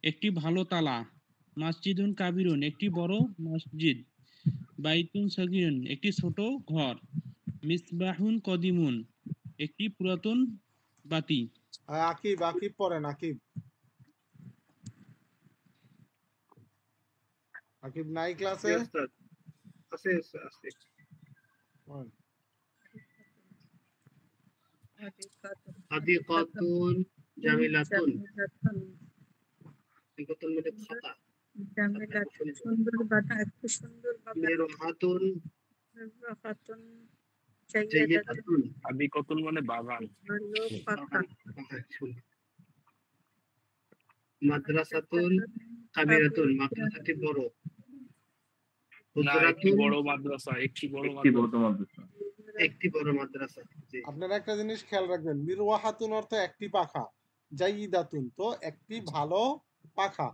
একটি ভালো তালা। মসজিদুন কাবিরুন, একটি বড় মসজিদ। বাইতুন সগীরুন, একটি ছোট ঘর। মিসবাহুন কদিমুন, একটি পুরাতন বাতি। আকিব, আকিব পড়েন, আকিব। আকিব নাই ক্লাসে? আছে আছে। হাদিকাতুন জামিলাতুন। হাদিকাতুন মানে খাতা। জামিলাতুন সুন্দর বাগান, একটি সুন্দর বাগান। মিরহাতুন রাফাতুন জাইয়াতুন। হাদিকাতুন মানে বাগান। ভালো পাকা। মাদ্রাসাতুন কাবিরাতুন, মাদ্রাসাটি বড়। না, একটি বড় মাদ্রাসা, একটি বড় মাদ্রাসা। একটি বড় মাদ্রাসা। আপনারা একটা জিনিস খেয়াল রাখবেন, মিরওয়াহাতুন অর্থ একটি পাখা, জাইদাতুন তো একটি ভালো পাখা,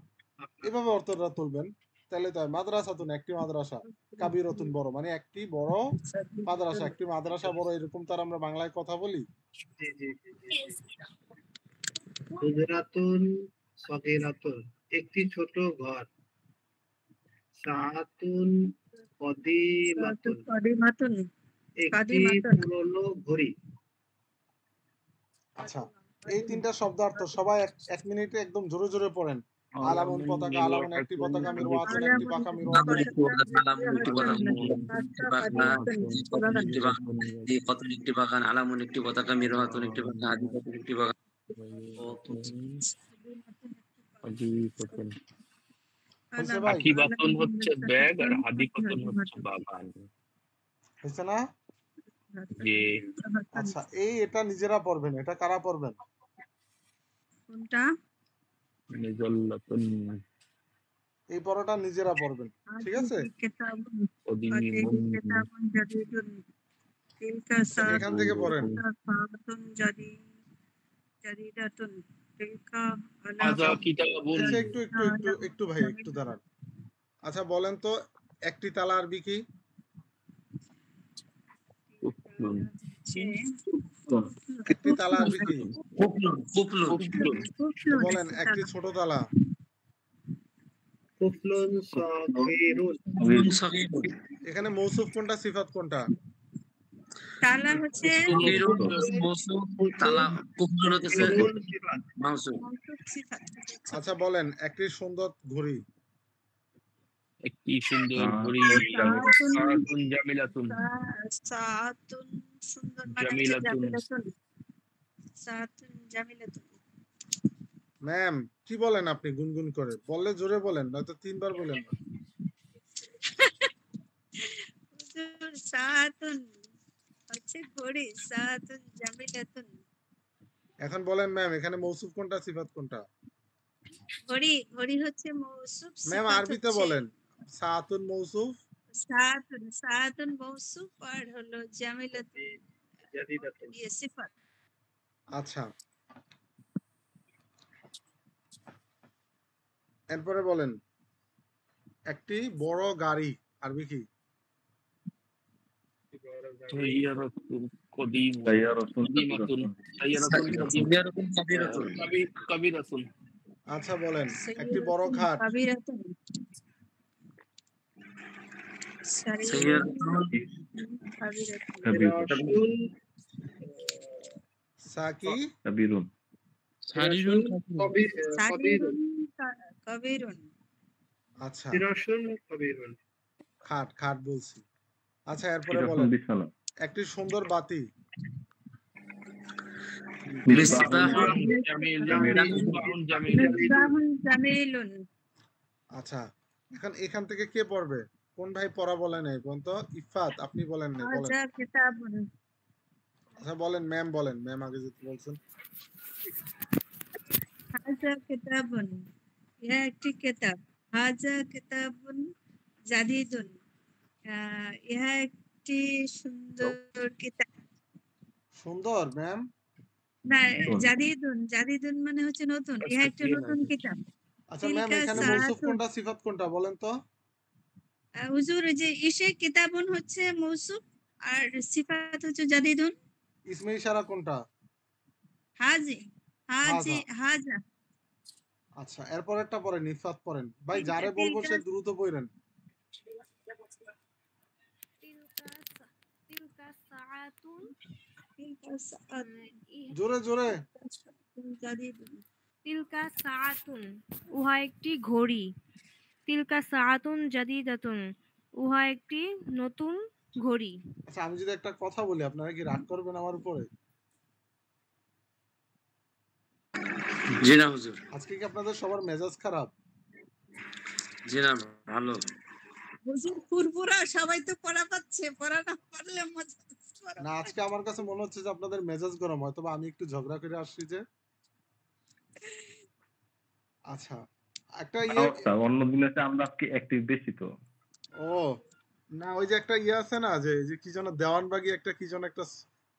এভাবে অর্থটা তুলবেন, তাহলে তো মাদ্রাসাতুন একটি মাদ্রাসা, কাবিরাতুন বড়, মানে একটি বড় মাদ্রাসা, একটি মাদ্রাসা বড়, এরকম তার আমরা বাংলায় কথা বলি। জি জি জি। হুজরাতুন সগীরাতুন, একটি ছোট ঘর। সাআতুন কদিমাতুন, একটি পুরনো ঘড়ি। আচ্ছা, এই তিনটা শব্দার্থ সবাই এক মিনিটে একদম জোরে জোরে পড়েন। আলামুন পতাকা, আলামুন একটি পতাকা, মিরওয়াতুন একটি পাখা, মিরওয়াতুন একটি বাগান, আলামুন একটি পতাকা, মিরহাতুন একটি বাগান, হাদিকাতুন একটি বাগান। আকিবাতুন হচ্ছে ব্যাগ আর হাদিকাতুন হচ্ছে বাগান। হয়েছে না? জি। আচ্ছা, এটা নিজেরা পড়বেন, এটা কারা পড়বেন? কোনটা? নিজাল্লাতুন, এই পড়াটা নিজেরা পড়বেন, ঠিক আছে? এখান থেকে পড়েন। একটু একটু একটু একটু ভাই, একটু দাঁড়ান। আচ্ছা বলেন তো, একটি তালা আরবি কি? একটি তালা আরবি কি? বলেন, একটি ছোট তালা। এখানে মৌসুফ কোনটা, সিফাত কোনটা? তালা হচ্ছে আচ্ছা বলেন, একটি সুন্দর ঘড়ি। একটি সুন্দর ঘড়ি। সাআতুন জামিলাতুন, সাআতুন সুন্দর সাআতুন জামিলাতুন। ম্যাম কি বলেন আপনি গুনগুন করে? বললে জোরে বলেন, নয়তো তিনবার বলেন না। সাআতুন হচ্ছে ঘড়ি, সাআতুন জামিলাতুন। এখন বলেন ম্যাম, এখানে মৌসুফ কোনটা, সিফাত কোনটা? ঘড়ি হচ্ছে মৌসুফ। ম্যাম আরবিতে বলেন, সাআতুন মৌসুফ, সাআতুন মৌসুফ, আর হলো জামিলাতুন সিফাত। আচ্ছা, এরপরে বলেন, একটি বড় গাড়ি আরবি কি? আচ্ছা বলেন, একটি বড় সাইয়্যিরাতুন খাট। কাবীরাতুন সারিয়াতুন সাইয়্যিরাতুন কাবীরাতুন كبير ফিরাশুন সাকি كبير সারিরুন ফিরাশুন কবিরুন সারিরুন কবীরুন আচ্ছা ফিরাশুন কবিরুন খাট খাট বলছি। আচ্ছা এরপরে فراش বলেন, বিছানা একটি সুন্দর বাতি। মিসবাহুন জামিলুন জামিলুন মিসবাহুন জামিলুন আচ্ছা এখান থেকে কে পড়বে? কোন ভাই পড়া বলে নাই কোন তো? ইফাত আপনি বলেন নাই, বলেন। হাজা কিতাবুন আচ্ছা বলেন, ম্যাম বলেন, ম্যাম আগে যেতে বলছেন। হাজা কিতাবুন ইহা একটি কিতাব। হাজা কিতাবুন জাদিদুন ইহা একটি সুন্দর কিতাব। সুন্দর ম্যাম। না, নতুন। জাদিদুন মানে হচ্ছে নতুন। ইহা একটি নতুন কিতাব। আচ্ছা ম্যাম, তিলকা এখানে মৌসুফ সাআতুন কোনটা সিফাত কোনটা বলেন তো? হুজুর ওই যে ইসে কিতাবুন হচ্ছে মৌসুফ আর সিফাত হচ্ছে জাদিদুন। ইসমে ইশারা কোনটা? হাজি হাজা। হাজা আচ্ছা এরপরেরটা পড়েন, ইফাত পড়েন। ভাই তিলকা যারে বলবো তিলকা সে দ্রুত পড়েন। তিলকা সাআতুন তিলকা সাআতুন জোরে জোরে। জাদিদুন তিলকা সাআতুন উহা একটি ঘড়ি। তিলকা সাআতুন জাদিদাতুন উহা একটি নতুন ঘড়ি। আচ্ছা আমি যদি একটা কথা বলি আপনারা কি রাগ করবেন আমার উপরে? জি না হুজুর, আজকে কি আপনাদের সবার মেজাজ খারাপ? জি না, ভালো। হুজুর ফুরফুরা সবাই তো পড়া পাচ্ছে, পড়া না পারলে মজা করা না আজকে আমার কাছে মনে হচ্ছে যে আপনাদের মেজাজ গরম, হয়তো বা আমি একটু ঝগড়া করে আসছি যে। আচ্ছা একটা আওয়াজটা অন্য দিনের চেয়ে আমরা আজকে অ্যাক্টিভ বেশি তো। ও না, ওই যে একটা আছে না, যে কি যেন দেওয়ানবাগি একটা কি যেন একটা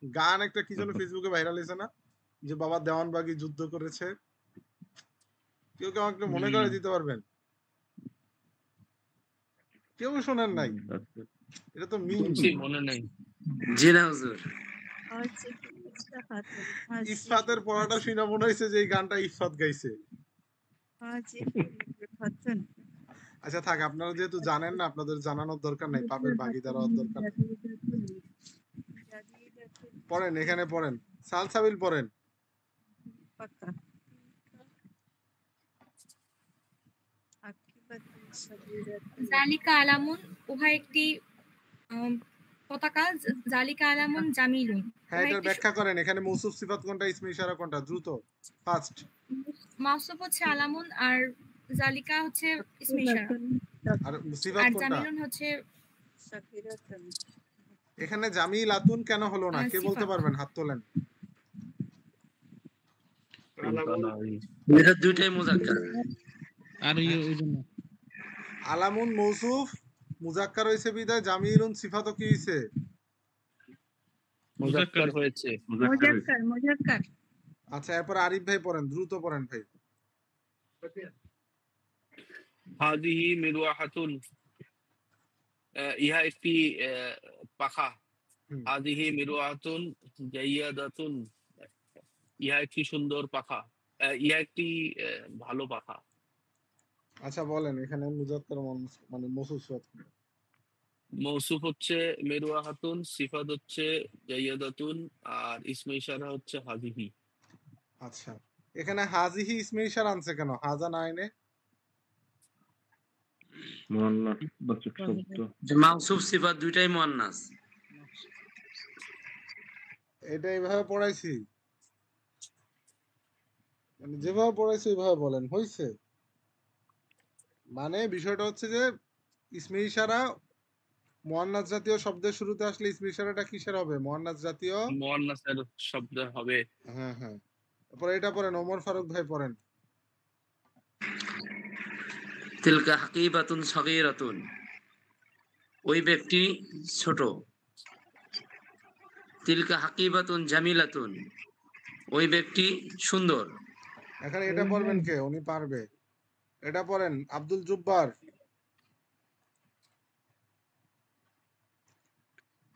গান, একটা কি যেন ফেসবুকে ভাইরাল হয়েছে না, যে বাবা দেওয়ানবাগি যুদ্ধ করেছে। কেউ কেউ আমাকে মনে করে দিতে পারবেন? কেউ শোনেন নাই? এটা তো মিম। মনে নাই। জি না হুজুর, হচ্ছে ইস্তাফাতুন ইফাতের পড়াটা শুনে মনে হয়েছে যে এই গানটা ইফাত গাইছে। হাজি ফাতুন আচ্ছা থাক, আপনারা যেহেতু জানেন না, আপনাদের জানানোর দরকার নাই, পাপের ভাগিদার হওয়ার দরকার নেই। পড়েন, এখানে পড়েন, সালসাবিল পড়েন। পাকা আকিবাতুন সাবিরাতুন জালিকা আলামুন উহা একটি পতাকা। জালিকা আলামুন জামিলুন হ্যাঁ এটার ব্যাখ্যা করেন। এখানে মৌসুফ সিফাত কোনটা, ইসমে ইশারা কোনটা? দ্রুত, ফাস্ট। মাউসুফ হচ্ছে আলামুন আর জালিকা হচ্ছে ইসমে ইশারা আর সিফাত আর কোনটা? জামিলুন হচ্ছে সাকিরাতুন। এখানে জামিল আতুন কেন হলো না, কে বলতে সিফাত। পারবেন? হাত তোলেন। এটা দুইটাই মুজাক্কার। আর ওই জন্য আলামুন মৌসুফ মুজাক্কার হইছে বিদায় জামিলুন সিফাতও কি হইছে? মুজাক্কার হয়েছে। মুজাক্কার আচ্ছা এরপর আরিফ ভাই পড়েন, দ্রুত পড়েন ভাই। হাদিহি মিরওয়াহাতুন ইহা একটি পাখা। হুম। হাদিহি মিরওয়াহাতুন জাইয়াদাতুন ইহা একটি সুন্দর পাখা। ইহা একটি ভালো পাখা। আচ্ছা বলেন এখানে মুজাক্কার মানে মৌসুফ সিফাত কোনটা? মৌসুফ হচ্ছে মিরওয়াহাতুন, সিফাত হচ্ছে জাইয়াদাতুন, আর ইসমে ইশারা হচ্ছে হাদিহি। আচ্ছা এখানে হাজিহি ইসমে ইশারা আনছে কেন, হাজা না এনে? মুআন্নাস বাচক শব্দ। মাউসুফ সিফাত দুইটাই মুআন্নাস। এটা এইভাবে পড়াইছি, মানে যেভাবে পড়াইছি ওইভাবে বলেন, হইছে? মানে বিষয়টা হচ্ছে যে ইসমে ইশারা মুআন্নাস জাতীয় শব্দের শুরুতে আসলে ইসমে ইশারাটা কিসের হবে? মুআন্নাস জাতীয়। মুআন্নাসের শব্দ হবে। হ্যাঁ হ্যাঁ। তারপরে এটা পড়েন, ওমর ফারুক ভাই পড়েন। তিলকা হাকিবাতুন সগীরাতুন ওই ব্যক্তি ছোট। তিলকা হাকিবাতুন জামিলাতুন ওই ব্যক্তি সুন্দর। এখানে এটা পড়বেন কে? উনি পারবে। এটা পড়েন আব্দুল জুব্বার।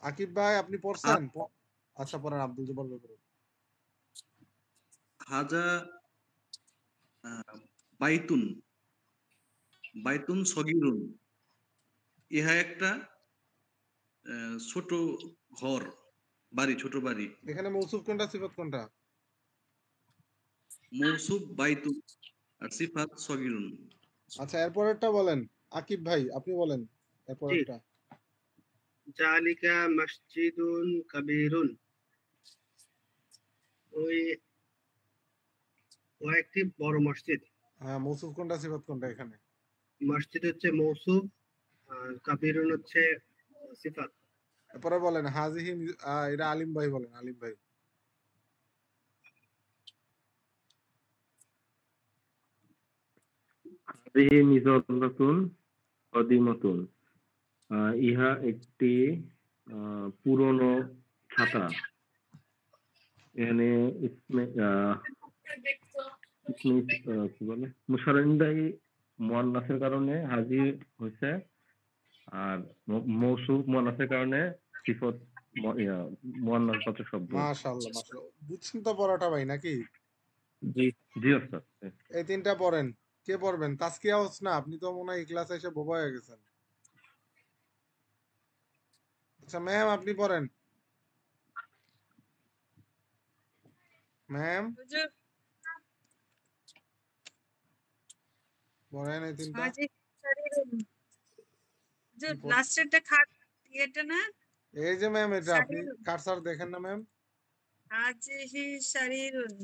আকিব ভাই আপনি পড়ছেন? আচ্ছা পড়েন, আব্দুল জুব্বার ভাই পড়েন। হাজা বাইতুন বাইতুন সগীরুন ইহা একটা ছোট ঘর বাড়ি ছোট বাড়ি এখানে মৌসুফ কোনটা সিফাত কোনটা? মৌসুফ বাইতুন আর সিফাত সগীরুন। আচ্ছা এরপরেরটা বলেন আকিব ভাই, আপনি বলেন এরপরেরটা। জালিকা মসজিদুন কাবীরুন ওই ও একটি বড় মসজিদ। হ্যাঁ মৌসুফ কোনটা সিফাত কোনটা এখানে? মসজিদ হচ্ছে মৌসুফ আর কাবীরুন হচ্ছে সিফাত। এরপরে বলেন হাজিহি এটা আলিম ভাই বলেন, আলিম ভাই। হাযিহি মিযযাতুন কদিমাতুন ইহা একটি পুরনো ছাতা। এখানে ইসমে কি বলে মুশাররিনদাই মুয়ান্নাসের কারণে হাজি হয়েছে আর মৌসুফ মুয়ান্নাসের কারণে সিফত মুয়ান্নাস বাচক শব্দ। মাশাআল্লাহ মাশাআল্লাহ, বুঝছেন তো পড়াটা ভাই নাকি? জি জি ওস্তাদ। এই তিনটা পড়েন। কে পড়বেন? তাসকিয়া হোসনা, আপনি তো মনে হয় এই ক্লাসে এসে বোবা হয়ে গেছেন। আচ্ছা ম্যাম আপনি পড়েন। ম্যাম হুজুর পড়েন এই তিনটা। হাজিহি শারীরুন হুজুর পড়- লাস্টেরটা খাট এটা না? এই যে ম্যাম এটা আপনি শারীরুন কারসার দেখেন না ম্যাম? হাজিহি শারীরুন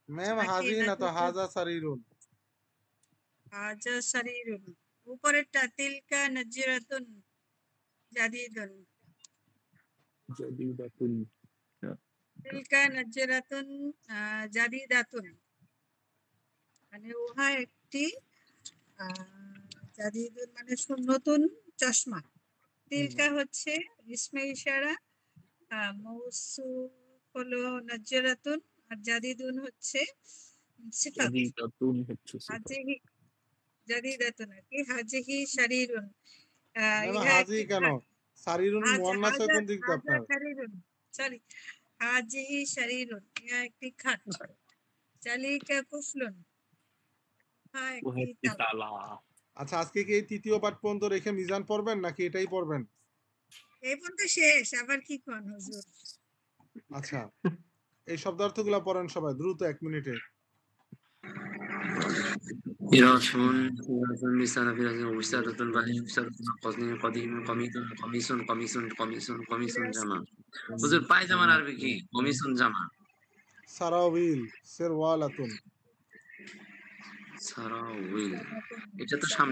ম্যাম নাকি হাজি না তো নাকি হাজা সারিরুন। হাজা শারীরুন উপরেরটা তিলকা নাজিরাতুন জাদিদুন জাদিদাতুন তিলকা নাজিরাতুন জাদিদাতুন মানে উহা একটি জাদিদুন মানে নতুন চশমা। তিলকা হচ্ছে ইসমে ইশারা, মৌসুফ হলো নাজিরাতুন আর জাদিদুন হচ্ছে সিফাত। জাদিদাতুন হচ্ছে সিফাত। হাজিহি জাদিদাতুন আর কি হাজিহি শারীরুন ম্যাম ইহা হাজি একটি কেন? খাট। সারিরুন হাজা মুয়ান্নাস হাজা কোন দিক দিয়ে হাজা আপনার? শারীরুন সরি হাজিহি শারীরুন ইহা একটি খাট। জালিকা কুফলুন ইহা ওহা একটি একটি তালা। তালা। আচ্ছা আজকে কি এই তৃতীয় পাঠ পর্যন্ত রেখে মিজান পড়বেন নাকি এটাই পড়বেন? এই পর্যন্ত শেষ, আবার কি কোন হুজুর? আচ্ছা এই শব্দার্থগুলো পড়েন সবাই দ্রুত 1 মিনিটে। ফিরাসুন ফিরাসুন মিসারা ফিরাসুন উসাদাতুন বালি উসাদাতুন কদিম কমিসুন জামা। হুজুর পায়জামার আরবি কি? কমিসুন জামা। সারাউইল সেরওয়ালাতুন। সারাউইল এটা তো সামনে